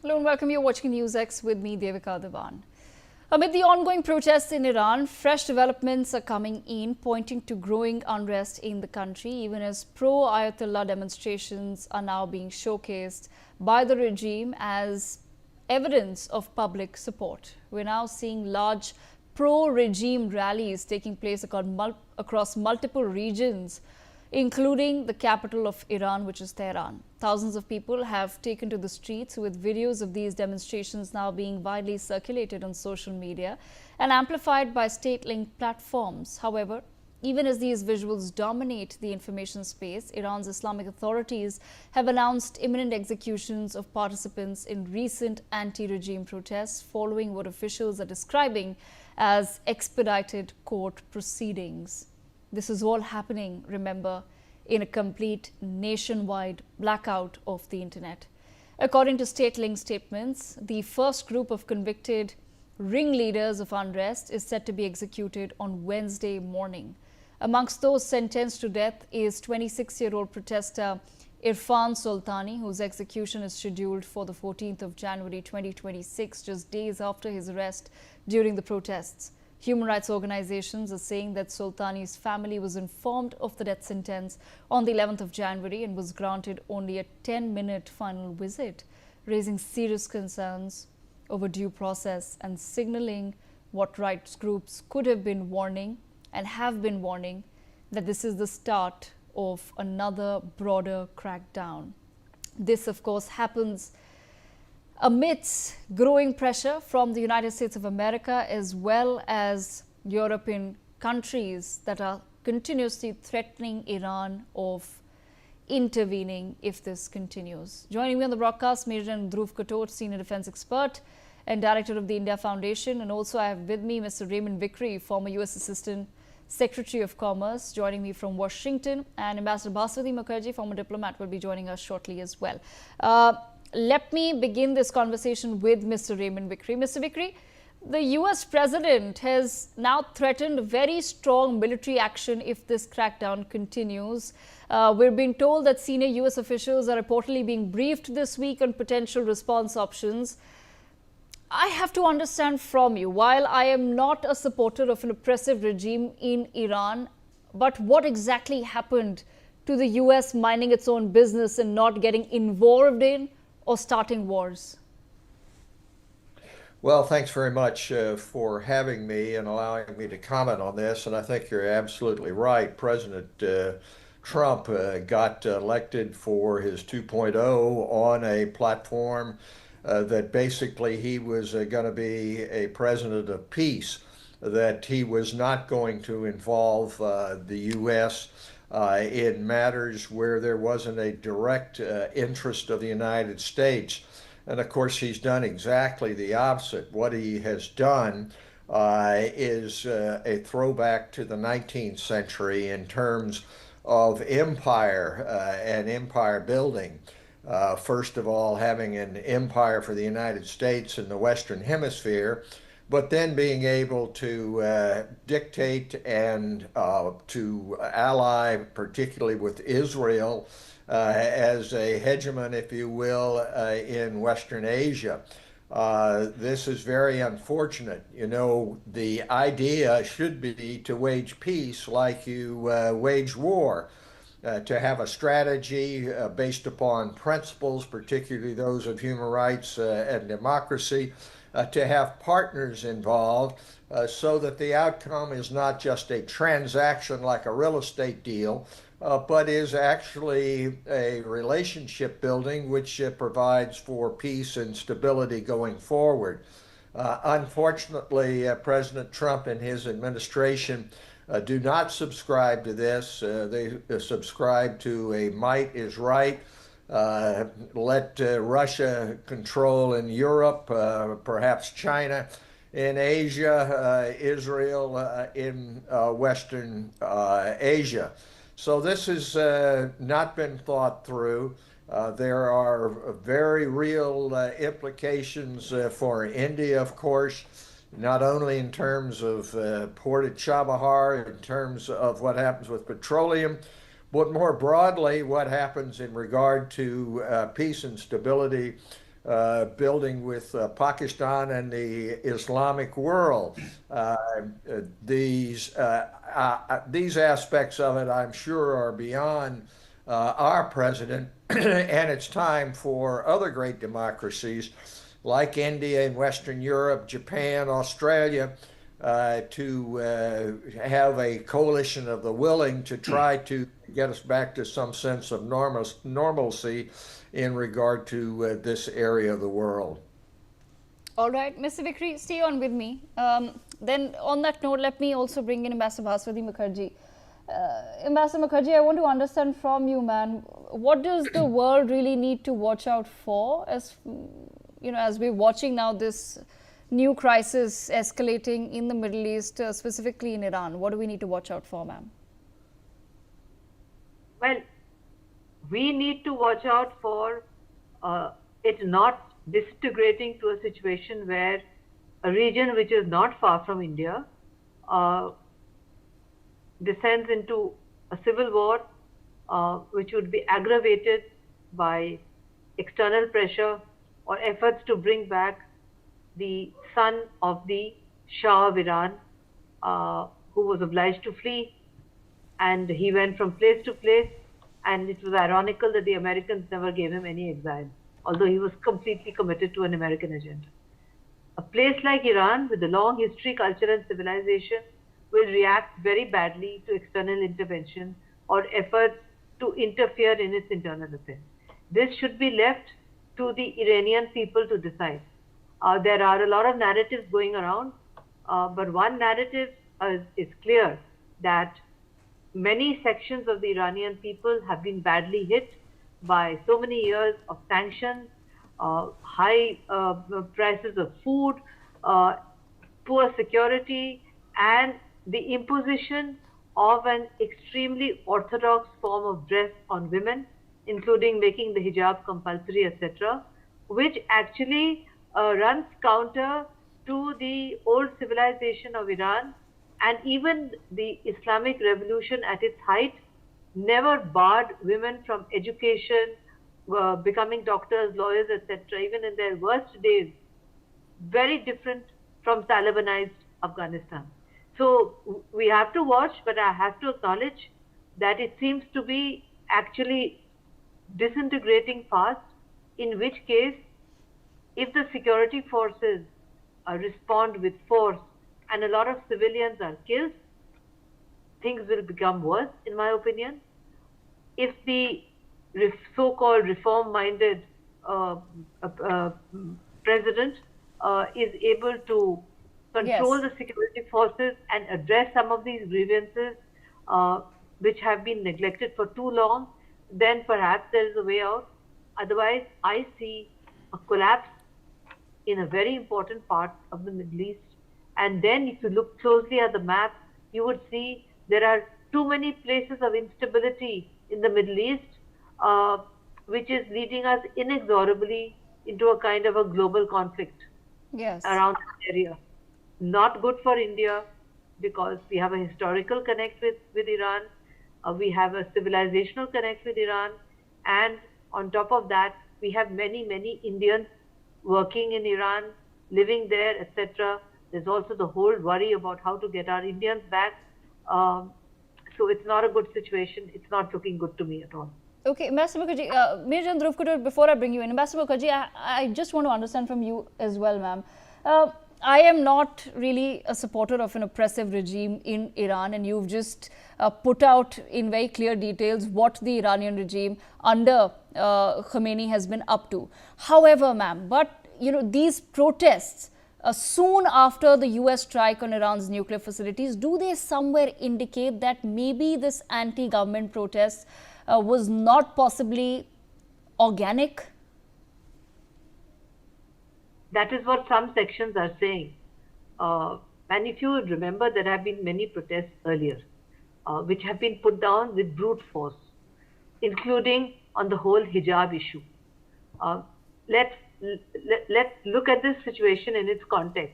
Hello and welcome. You're watching NewsX with me, Devika Devan. Amid the ongoing protests in Iran, fresh developments are coming in, pointing to growing unrest in the country, even as pro-Ayatollah demonstrations are now being showcased by the regime as evidence of public support. We're now seeing large pro-regime rallies taking place across multiple regions, including the capital of Iran, which is Tehran. Thousands of people have taken to the streets, with videos of these demonstrations now being widely circulated on social media and amplified by state-linked platforms. However, even as these visuals dominate the information space, Iran's Islamic authorities have announced imminent executions of participants in recent anti-regime protests, following what officials are describing as expedited court proceedings. This is all happening, remember, in a complete nationwide blackout of the internet. According to state-linked statements, the first group of convicted ringleaders of unrest is set to be executed on Wednesday morning. Amongst those sentenced to death is 26-year-old protester Irfan Soltani, whose execution is scheduled for the 14th of January 2026, just days after his arrest during the protests. Human rights organizations are saying that Soltani's family was informed of the death sentence on the 11th of January and was granted only a 10-minute final visit, raising serious concerns over due process and signaling what rights groups could have been warning and have been warning that this is the start of another broader crackdown. This, of course, happens amidst growing pressure from the United States of America as well as European countries that are continuously threatening Iran of intervening if this continues. Joining me on the broadcast, Major General Dhruv Katot, Senior Defense Expert and Director of the India Foundation, and also I have with me Mr. Raymond Vickery, former U.S. Assistant Secretary of Commerce, joining me from Washington, and Ambassador Bhaswati Mukherjee, former diplomat, will be joining us shortly as well. Let me begin this conversation with Mr. Raymond Vickery. Mr. Vickery, the U.S. president has now threatened very strong military action if this crackdown continues. We're being told that senior U.S. officials are reportedly being briefed this week on potential response options. I have to understand from you, while I am not a supporter of an oppressive regime in Iran, but what exactly happened to the U.S. minding its own business and not getting involved in or starting wars? Well, thanks very much for having me and allowing me to comment on this. And I think you're absolutely right. President Trump got elected for his 2.0 on a platform that basically he was going to be a president of peace, that he was not going to involve the U.S. In matters where there wasn't a direct interest of the United States. And of course, he's done exactly the opposite. What he has done is a throwback to the 19th century in terms of empire and empire building. First of all, having an empire for the United States in the Western Hemisphere, but then being able to dictate and to ally, particularly with Israel, as a hegemon, if you will, in Western Asia. This is very unfortunate. You know, the idea should be to wage peace like you wage war. To have a strategy based upon principles, particularly those of human rights and democracy, to have partners involved so that the outcome is not just a transaction like a real estate deal, but is actually a relationship building which provides for peace and stability going forward. Unfortunately, President Trump and his administration do not subscribe to this. They subscribe to a might is right. Let Russia control in Europe, perhaps China in Asia, Israel in Western Asia. So this has not been thought through. There are very real implications for India, of course, not only in terms of Port of Chabahar, in terms of what happens with petroleum, but more broadly, what happens in regard to peace and stability building with Pakistan and the Islamic world. These aspects of it, I'm sure, are beyond our president, and it's time for other great democracies like India and Western Europe, Japan, Australia, to have a coalition of the willing to try to get us back to some sense of normalcy in regard to this area of the world. All right, Mr. Vikri, stay on with me. Then on that note, let me also bring in Ambassador Bhaswati Mukherjee. Ambassador Mukherjee, I want to understand from you, man, what does the world really need to watch out for as we're watching now this new crisis escalating in the Middle East, specifically in Iran? What do we need to watch out for, ma'am? Well, we need to watch out for it not disintegrating to a situation where a region which is not far from India descends into a civil war, which would be aggravated by external pressure or efforts to bring back the son of the Shah of Iran, who was obliged to flee, and he went from place to place, and it was ironical that the Americans never gave him any exile, although he was completely committed to an American agenda. A place like Iran, with a long history, culture and civilization, will react very badly to external intervention or efforts to interfere in its internal affairs. This should be left to the Iranian people to decide. There are a lot of narratives going around, but one narrative is clear, that many sections of the Iranian people have been badly hit by so many years of sanctions, high prices of food, poor security, and the imposition of an extremely orthodox form of dress on women, including making the hijab compulsory, etc., which actually runs counter to the old civilization of Iran. And even the Islamic Revolution at its height never barred women from education, becoming doctors, lawyers, etc., even in their worst days, very different from Talibanized Afghanistan. So we have to watch, but I have to acknowledge that it seems to be actually disintegrating fast, in which case, if the security forces respond with force and a lot of civilians are killed, things will become worse, in my opinion. If the so-called reform-minded president is able to control the security forces and address some of these grievances which have been neglected for too long, then perhaps there is a way out. Otherwise, I see a collapse in a very important part of the Middle East. And then if you look closely at the map, you would see there are too many places of instability in the Middle East, which is leading us inexorably into a kind of a global conflict around the area. Not good for India, because we have a historical connect with Iran, we have a civilizational connect with Iran, and on top of that, we have many, many Indians working in Iran, living there, etc. There's also the whole worry about how to get our Indians back. So it's not a good situation. It's not looking good to me at all. Okay, Ambassador Mukherjee, Major Dhruv, before I bring you in, Ambassador Mukherjee, I just want to understand from you as well, ma'am. I am not really a supporter of an oppressive regime in Iran, and you've just put out in very clear details what the Iranian regime under Khomeini has been up to. However, ma'am, but these protests soon after the US strike on Iran's nuclear facilities, do they somewhere indicate that maybe this anti-government protest was not possibly organic? That is what some sections are saying. And if you remember, there have been many protests earlier, which have been put down with brute force, including on the whole hijab issue. Let's look at this situation in its context.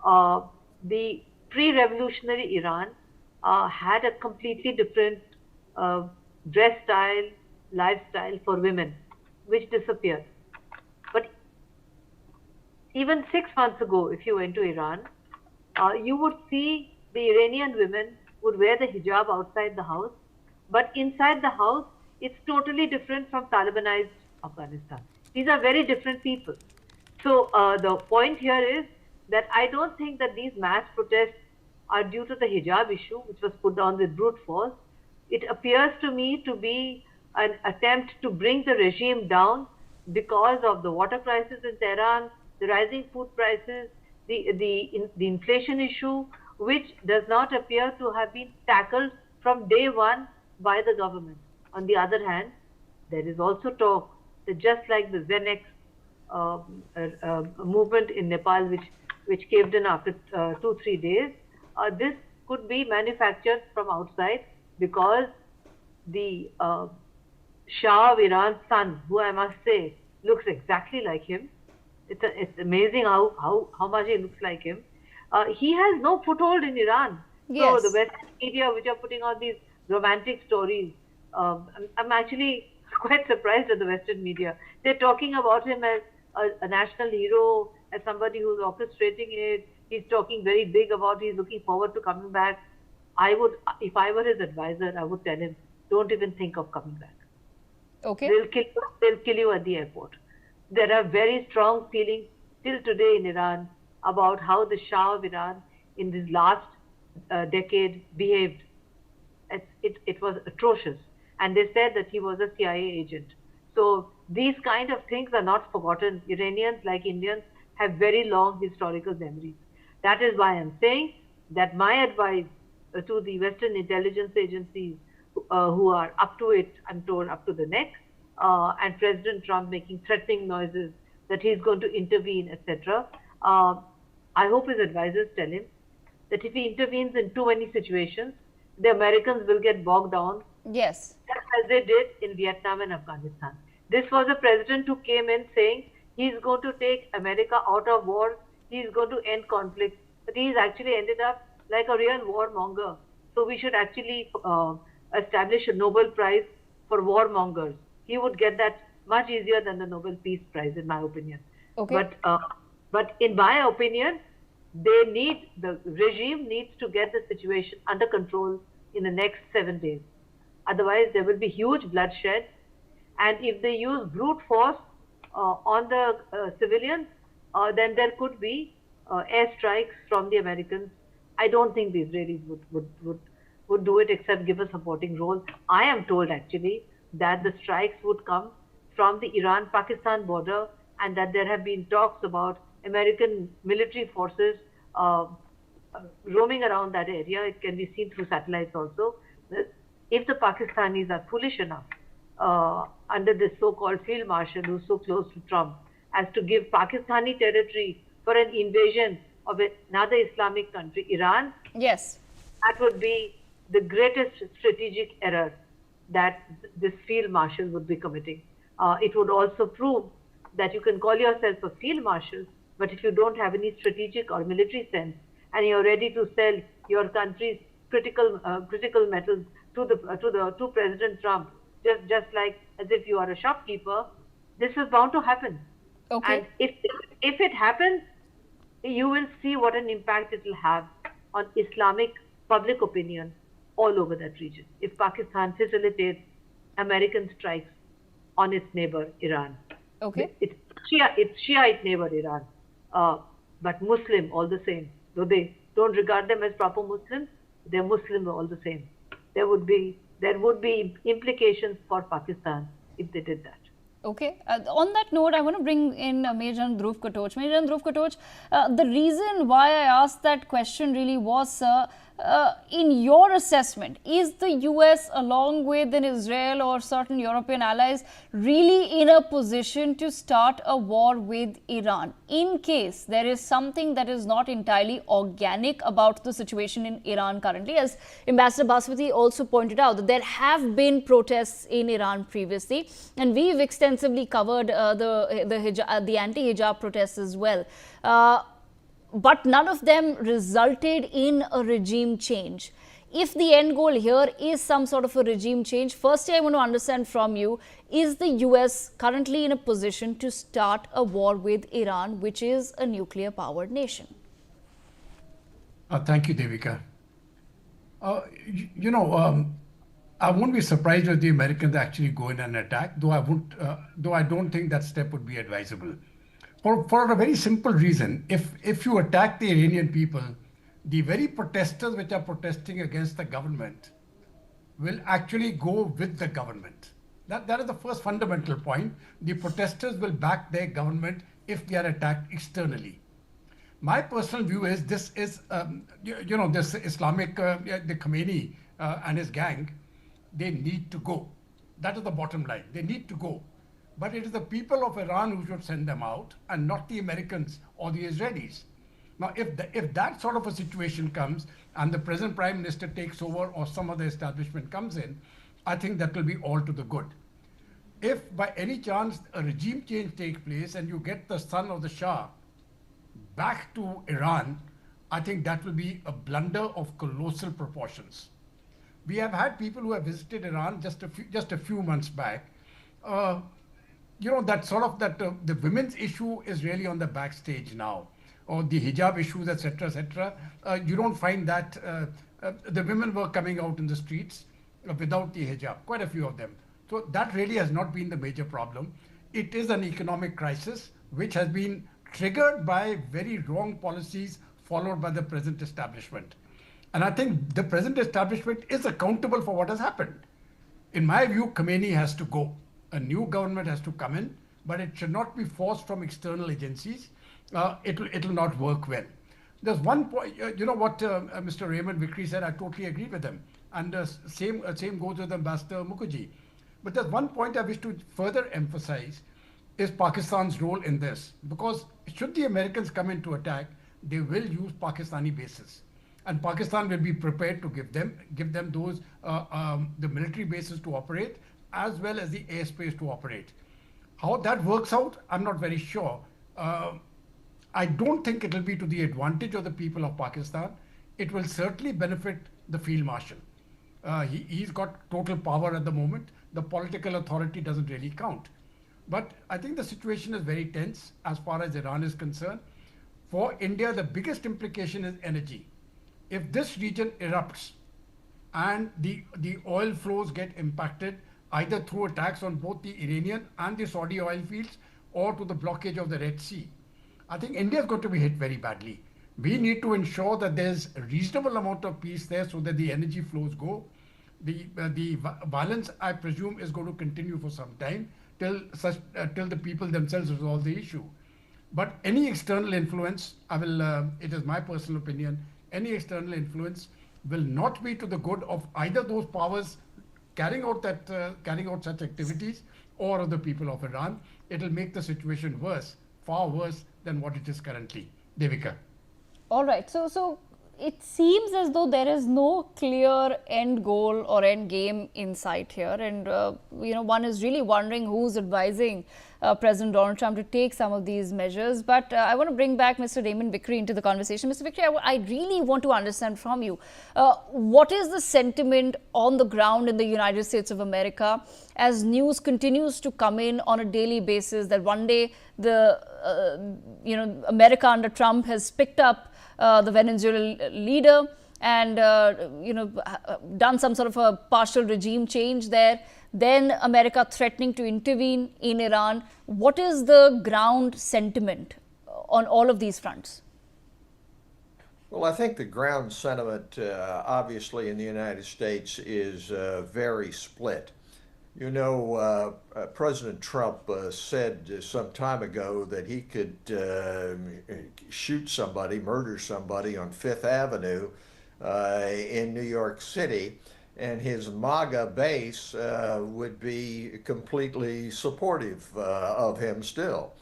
The pre-revolutionary Iran had a completely different dress style, lifestyle for women, which disappeared. But even 6 months ago, if you went to Iran, you would see the Iranian women would wear the hijab outside the house, but inside the house, it's totally different from Talibanized Afghanistan. These are very different people. So the point here is that I don't think that these mass protests are due to the hijab issue, which was put down with brute force. It appears to me to be an attempt to bring the regime down because of the water crisis in Tehran, the rising food prices, the inflation issue, which does not appear to have been tackled from day one by the government. On the other hand, there is also talk that just like the Zenex movement in Nepal, which caved in after 2-3 days, this could be manufactured from outside because the Shah of Iran's son, who I must say looks exactly like him. It's amazing how much he looks like him. He has no foothold in Iran. Yes. So the Western media, which are putting out these romantic stories, I'm actually quite surprised at the Western media. They're talking about him as a national hero, as somebody who's orchestrating it. He's talking very big about he's looking forward to coming back. I would, if I were his advisor, I would tell him, don't even think of coming back. Okay. They'll kill you at the airport. There are very strong feelings till today in Iran about how the Shah of Iran in this last decade behaved. It was atrocious. And they said that he was a CIA agent. So these kind of things are not forgotten. Iranians, like Indians, have very long historical memories. That is why I'm saying that my advice to the Western intelligence agencies who are up to it, I'm told, up to the neck, and President Trump making threatening noises that he's going to intervene, etc. I hope his advisors tell him that if he intervenes in too many situations, the Americans will get bogged down, Yes. as they did in Vietnam and Afghanistan. This was a president who came in saying he's going to take America out of war, he's going to end conflict, but he's actually ended up like a real warmonger. So we should actually establish a Nobel Prize for warmongers. He would get that much easier than the Nobel Peace Prize, in my opinion. Okay. But in my opinion, the regime needs to get the situation under control in the next 7 days. Otherwise, there will be huge bloodshed. And if they use brute force on the civilians, then there could be airstrikes from the Americans. I don't think the Israelis would do it except give a supporting role. I am told actually that the strikes would come from the Iran-Pakistan border and that there have been talks about American military forces roaming around that area. It can be seen through satellites also. If the Pakistanis are foolish enough under this so-called field marshal who's so close to Trump as to give Pakistani territory for an invasion of another Islamic country, Iran, Yes. that would be the greatest strategic error that this field marshal would be committing. It would also prove that you can call yourself a field marshal, but if you don't have any strategic or military sense and you're ready to sell your country's critical metals to President Trump, just like as if you are a shopkeeper, this is bound to happen. Okay. And if it happens, you will see what an impact it will have on Islamic public opinion all over that region. If Pakistan facilitates American strikes on its neighbor Iran, Okay. it's Shiite neighbor Iran, but Muslim all the same. Though they don't regard them as proper Muslims, they're Muslim all the same. There would be implications for Pakistan if they did that. Okay. On that note, I want to bring in Major Dhruv Katoch. Major Dhruv Katoch, the reason why I asked that question really was, sir, in your assessment, is the US along with Israel or certain European allies really in a position to start a war with Iran in case there is something that is not entirely organic about the situation in Iran currently? As Ambassador Baswati also pointed out, that there have been protests in Iran previously, and we've extensively covered the anti-hijab protests as well. But none of them resulted in a regime change. if the end goal here is some sort of a regime change, firstly, I want to understand from you, is the US currently in a position to start a war with Iran, which is a nuclear powered nation? Thank you, Devika. I won't be surprised if the Americans actually go in and attack, though I don't think that step would be advisable. For a very simple reason, if you attack the Iranian people, the very protesters which are protesting against the government will actually go with the government. That is the first fundamental point. The protesters will back their government if they are attacked externally. My personal view is this is, this Islamic, the Khomeini and his gang, they need to go. That is the bottom line. They need to go. But it is the people of Iran who should send them out and not the Americans or the Israelis. Now, if that sort of a situation comes and the present Prime Minister takes over or some other establishment comes in, I think that will be all to the good. If by any chance a regime change takes place and you get the son of the Shah back to Iran, I think that will be a blunder of colossal proportions. We have had people who have visited Iran just a few months back. The women's issue is really on the backstage now, or the hijab issues, etc., etc. You don't find that the women were coming out in the streets without the hijab, quite a few of them. So that really has not been the major problem. It is an economic crisis which has been triggered by very wrong policies followed by the present establishment. And I think the present establishment is accountable for what has happened. In my view, Khomeini has to go. A new government has to come in, but it should not be forced from external agencies. It'll not work well. There's one point, what Mr. Raymond Vikri said, I totally agree with him. And same goes with Ambassador Mukherjee. But there's one point I wish to further emphasize is Pakistan's role in this. Because should the Americans come in to attack, they will use Pakistani bases. And Pakistan will be prepared to give them those the military bases to operate as well as the airspace to operate. How that works out, I'm not very sure. I don't think it will be to the advantage of the people of Pakistan. It will certainly benefit the field marshal. He's got total power at the moment. The political authority doesn't really count. But I think the situation is very tense as far as Iran is concerned. For India, the biggest implication is energy. If this region erupts and the oil flows get impacted either through attacks on both the Iranian and the Saudi oil fields or to the blockage of the Red Sea, I think India is going to be hit very badly. We need to ensure that there's a reasonable amount of peace there so that the energy flows go. The violence, I presume, is going to continue for some time till the people themselves resolve the issue. But any external influence, it is my personal opinion, any external influence will not be to the good of either those powers carrying out such activities or of the people of Iran. It will make the situation worse, far worse than what it is currently. Devika. All right. So it seems as though there is no clear end goal or end game in sight here. And, one is really wondering who's advising President Donald Trump to take some of these measures. But I want to bring back Mr. Raymond Vikri into the conversation. Mr. Vikri, I really want to understand from you, what is the sentiment on the ground in the United States of America as news continues to come in on a daily basis that one day America under Trump has picked up the Venezuelan leader and done some sort of a partial regime change there, then America threatening to intervene in Iran. What is the ground sentiment on all of these fronts? Well, I think the ground sentiment, obviously, in the United States is very split. President Trump said some time ago that he could murder somebody on Fifth Avenue in New York City, and his MAGA base would be completely supportive of him still.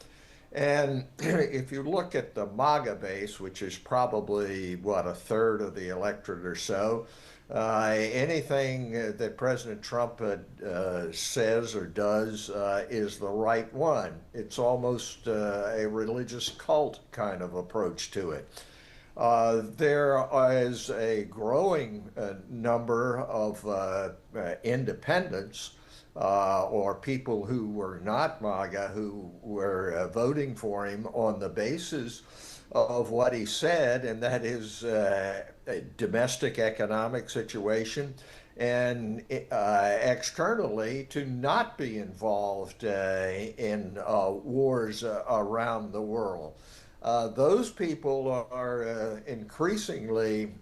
And if you look at the MAGA base, which is probably, a third of the electorate or so, anything that President Trump says or does is the right one. It's almost a religious cult kind of approach to it. There is a growing number of independents or people who were not MAGA who were voting for him on the basis of what he said, and that is a domestic economic situation and externally to not be involved in wars around the world. Those people are increasingly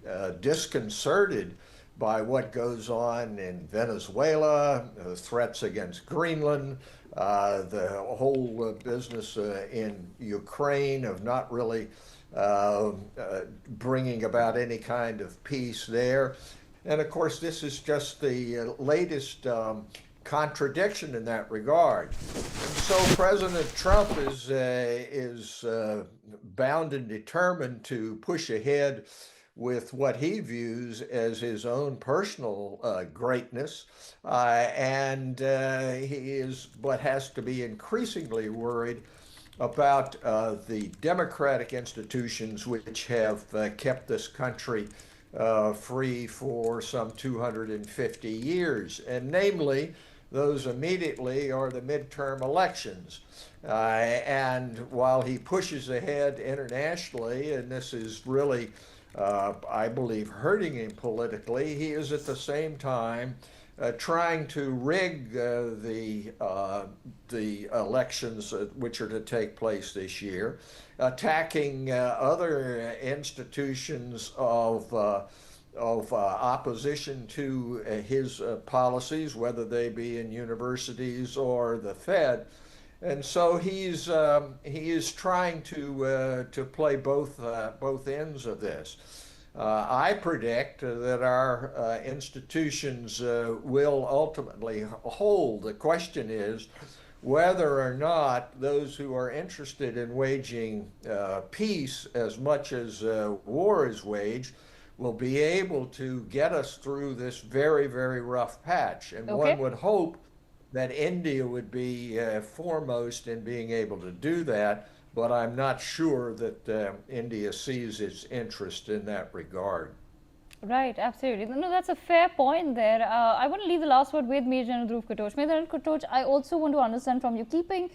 disconcerted by what goes on in Venezuela, threats against Greenland, the whole business in Ukraine of not really bringing about any kind of peace there. And of course, this is just the latest contradiction in that regard. And so President Trump is bound and determined to push ahead with what he views as his own personal greatness, and he is, but has to be increasingly worried about the democratic institutions which have kept this country free for some 250 years, and namely, those immediately are the midterm elections. And while he pushes ahead internationally, and this is really, I believe, hurting him politically, he is at the same time trying to rig the elections which are to take place this year, attacking other institutions of opposition to his policies, whether they be in universities or the Fed. And so he is trying to play both ends of this. I predict that our institutions will ultimately hold. The question is whether or not those who are interested in waging peace as much as war is waged will be able to get us through this very, very rough patch. And one would hope that India would be foremost in being able to do that, but I'm not sure that India sees its interest in that regard. Right, absolutely. No, that's a fair point there. I want to leave the last word with Major General Dhruv Katoch. Major General Katoch, I also want to understand from you, keeping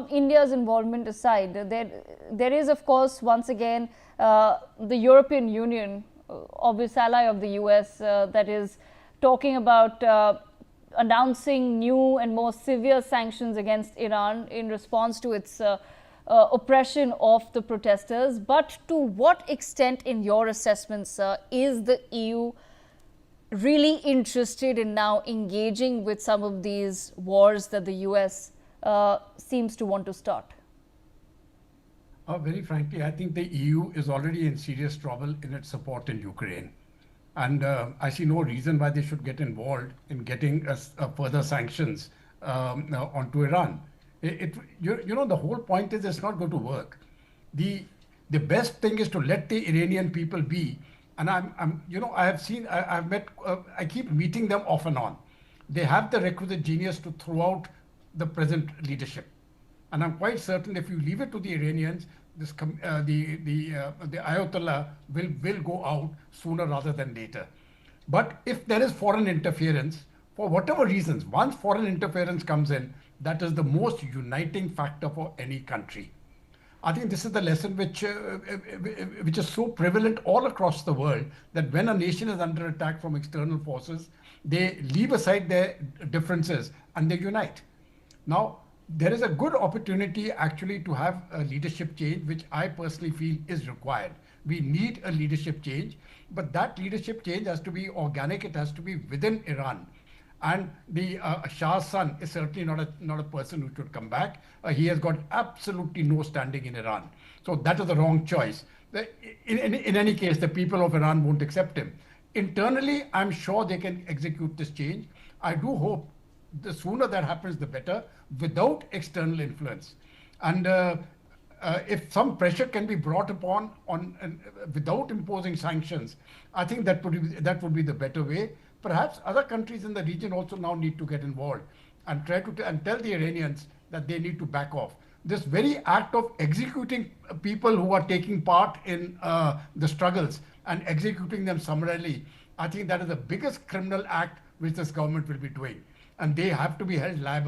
India's involvement aside, there is, of course, once again, the European Union, obvious ally of the US, that is talking about announcing new and more severe sanctions against Iran in response to its oppression of the protesters. But to what extent, in your assessment, sir, is the EU really interested in now engaging with some of these wars that the US seems to want to start? Very frankly, I think the EU is already in serious trouble in its support in Ukraine. And I see no reason why they should get involved in getting further sanctions onto Iran. You know, the whole point is it's not going to work. The best thing is to let the Iranian people be. And I've met, I keep meeting them off and on. They have the requisite genius to throw out the present leadership. And I'm quite certain if you leave it to the Iranians, the Ayatollah will go out sooner rather than later. But if there is foreign interference, for whatever reasons, once foreign interference comes in, that is the most uniting factor for any country. I think this is the lesson which is so prevalent all across the world, that when a nation is under attack from external forces, they leave aside their differences and they unite. Now, there is a good opportunity actually to have a leadership change, which I personally feel is required. We need a leadership change, but that leadership change has to be organic. It has to be within Iran. And the Shah's son is certainly not a person who should come back. He has got absolutely no standing in Iran. So that is the wrong choice. In any case, the people of Iran won't accept him. Internally, I'm sure they can execute this change. I do hope the sooner that happens, the better, without external influence. And if some pressure can be brought upon without imposing sanctions, I think that would be the better way. Perhaps other countries in the region also now need to get involved and try to tell the Iranians that they need to back off. this very act of executing people who are taking part in the struggles and executing them summarily, I think that is the biggest criminal act which this government will be doing. And they have to be held liable.